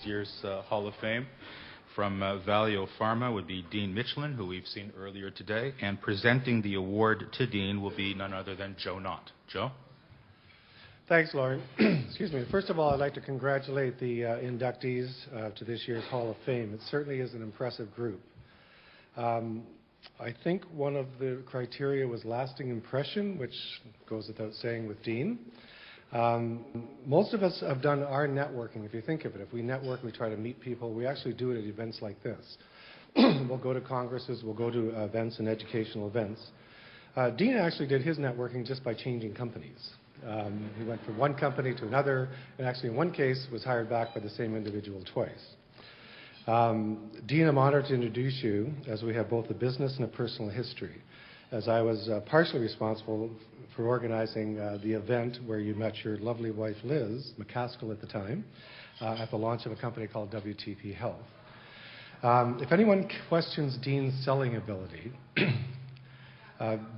year's Hall of Fame. From Valeo Pharma would be Dean Michelin, who we've seen earlier today, and presenting the award to Dean will be none other than Joe Knott. Joe? Thanks, Lauren. Excuse me. First of all, I'd like to congratulate the inductees to this year's Hall of Fame. It certainly is an impressive group. I think one of the criteria was lasting impression, which goes without saying with Dean. Most of us have done our networking, if you think of it. If we network, we try to meet people. We actually do it at events like this. We'll go to congresses, we'll go to events and educational events. Dean actually did his networking just by changing companies. He went from one company to another, and actually in one case was hired back by the same individual twice. Dean, I'm honored to introduce you, as we have both a business and a personal history, as I was partially responsible for organizing the event where you met your lovely wife, Liz McCaskill at the time, at the launch of a company called WTP Health. If anyone questions Dean's selling ability,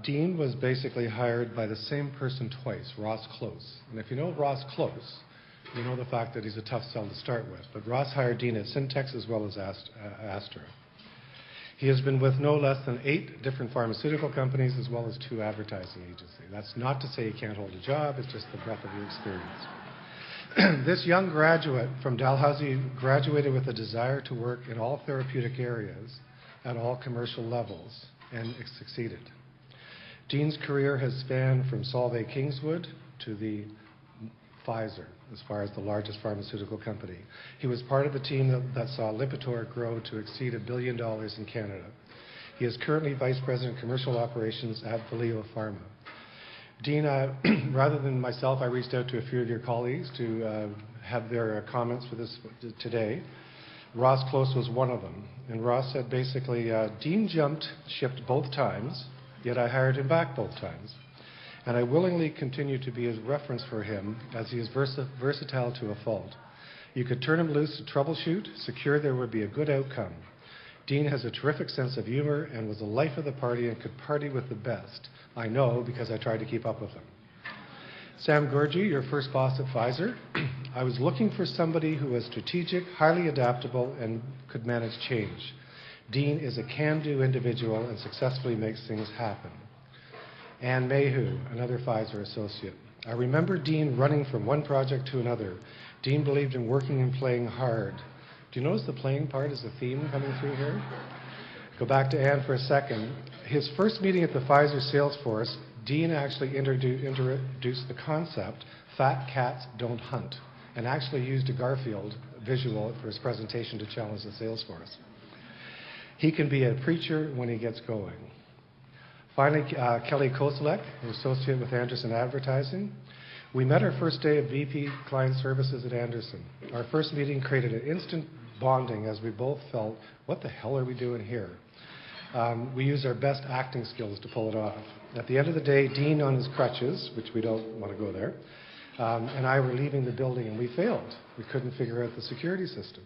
Dean was basically hired by the same person twice, Ross Close. And if you know Ross Close, you know the fact that he's a tough sell to start with. But Ross hired Dean at Syntex as well as Astra. He has been with no less than 8 different pharmaceutical companies as well as 2 advertising agencies. That's not to say he can't hold a job, it's just the breadth of your experience. This young graduate from Dalhousie graduated with a desire to work in all therapeutic areas at all commercial levels and succeeded. Dean's career has spanned from Solvay Kingswood to the Pfizer, as far as the largest pharmaceutical company. He was part of the team that saw Lipitor grow to exceed $1 billion in Canada. He is currently Vice President of Commercial Operations at Valeo Pharma. Dean, rather than myself, I reached out to a few of your colleagues to have their comments for this today. Ross Close was one of them. And Ross said basically, Dean jumped ship both times, yet I hired him back both times. And I willingly continue to be a reference for him as he is versatile to a fault. You could turn him loose to troubleshoot, secure there would be a good outcome. Dean has a terrific sense of humor and was the life of the party and could party with the best. I know because I tried to keep up with him. Sam Gurji, your first boss at Pfizer. I was looking for somebody who was strategic, highly adaptable, and could manage change. Dean is a can-do individual and successfully makes things happen. Anne Mayhew, another Pfizer associate. I remember Dean running from one project to another. Dean believed in working and playing hard. Do you notice the playing part is a theme coming through here? Go back to Anne for a second. His first meeting at the Pfizer sales force, Dean actually introduced the concept, fat cats don't hunt, and actually used a Garfield visual for his presentation to challenge the sales force. He can be a preacher when he gets going. Finally, Kelly Koselek, an associate with Anderson Advertising. We met our first day of VP Client Services at Anderson. Our first meeting created an instant bonding as we both felt, what the hell are we doing here? We used our best acting skills to pull it off. At the end of the day, Dean on his crutches, which we don't want to go there, and I were leaving the building and we failed. We couldn't figure out the security system.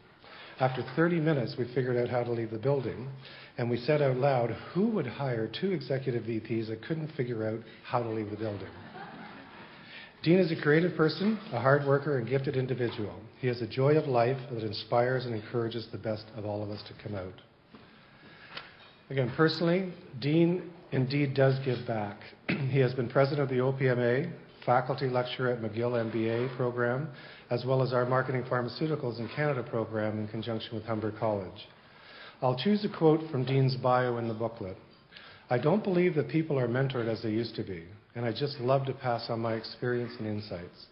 After 30 minutes, we figured out how to leave the building, and we said out loud, who would hire 2 executive VPs that couldn't figure out how to leave the building? Dean is a creative person, a hard worker, and gifted individual. He has a joy of life that inspires and encourages the best of all of us to come out. Again, personally, Dean indeed does give back. He has been president of the OPMA, faculty lecturer at McGill MBA program, as well as our Marketing Pharmaceuticals in Canada program in conjunction with Humber College. I'll choose a quote from Dean's bio in the booklet. I don't believe that people are mentored as they used to be, and I just love to pass on my experience and insights.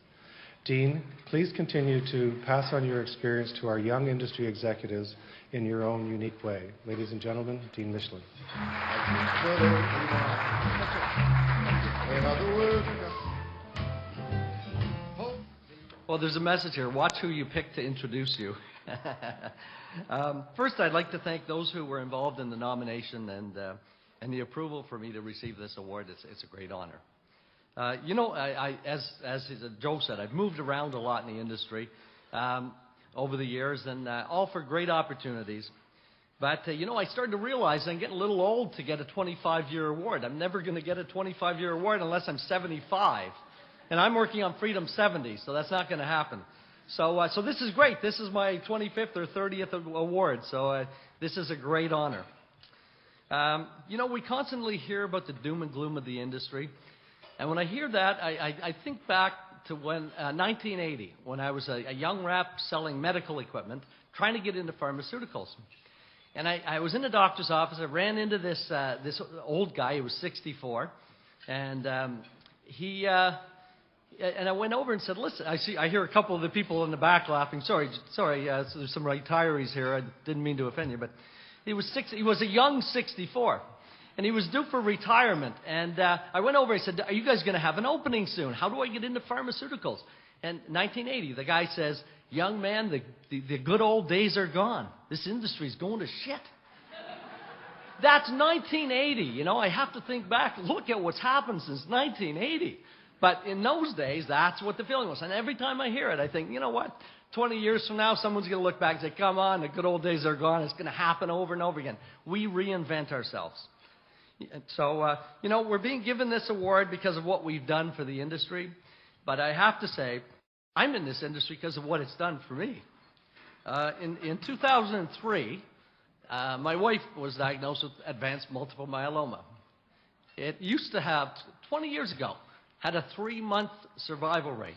Dean, please continue to pass on your experience to our young industry executives in your own unique way. Ladies and gentlemen, Dean Michelin. Well, there's a message here. Watch who you pick to introduce you. First, I'd like to thank those who were involved in the nomination and the approval for me to receive this award. It's a great honor. As Joe said, I've moved around a lot in the industry over the years, and all for great opportunities. But, I started to realize I'm getting a little old to get a 25-year award. I'm never going to get a 25-year award unless I'm 75. And I'm working on Freedom 70, so that's not going to happen. So this is great. This is my 25th or 30th award, so this is a great honor. We constantly hear about the doom and gloom of the industry, and when I hear that, I think back to when 1980, when I was a young rep selling medical equipment, trying to get into pharmaceuticals. And I was in a doctor's office. I ran into this old guy who was 64, and and I went over and said, "Listen, I hear a couple of the people in the back laughing. Sorry, so there's some retirees here. I didn't mean to offend you, but he was a young 64, and he was due for retirement. And I went over and said, "Are you guys going to have an opening soon? How do I get into pharmaceuticals?" And 1980, the guy says, "Young man, the good old days are gone. This industry's going to shit." That's 1980. I have to think back. Look at what's happened since 1980. But in those days, that's what the feeling was. And every time I hear it, I think, you know what? 20 years from now, someone's going to look back and say, "Come on, the good old days are gone." It's going to happen over and over again. We reinvent ourselves. So, we're being given this award because of what we've done for the industry. But I have to say, I'm in this industry because of what it's done for me. In 2003, my wife was diagnosed with advanced multiple myeloma. It used to have, 20 years ago, had a 3-month survival rate.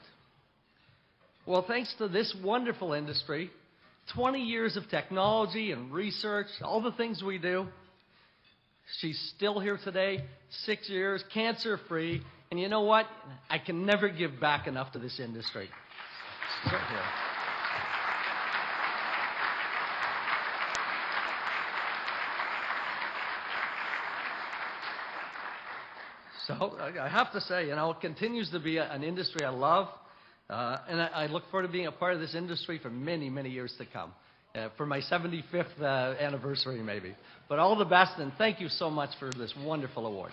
Well, thanks to this wonderful industry, 20 years of technology and research, all the things we do, she's still here today, 6 years, cancer-free, and you know what? I can never give back enough to this industry. So, here. So I have to say, it continues to be an industry I love, and I look forward to being a part of this industry for many, many years to come, for my 75th anniversary maybe. But all the best, and thank you so much for this wonderful award.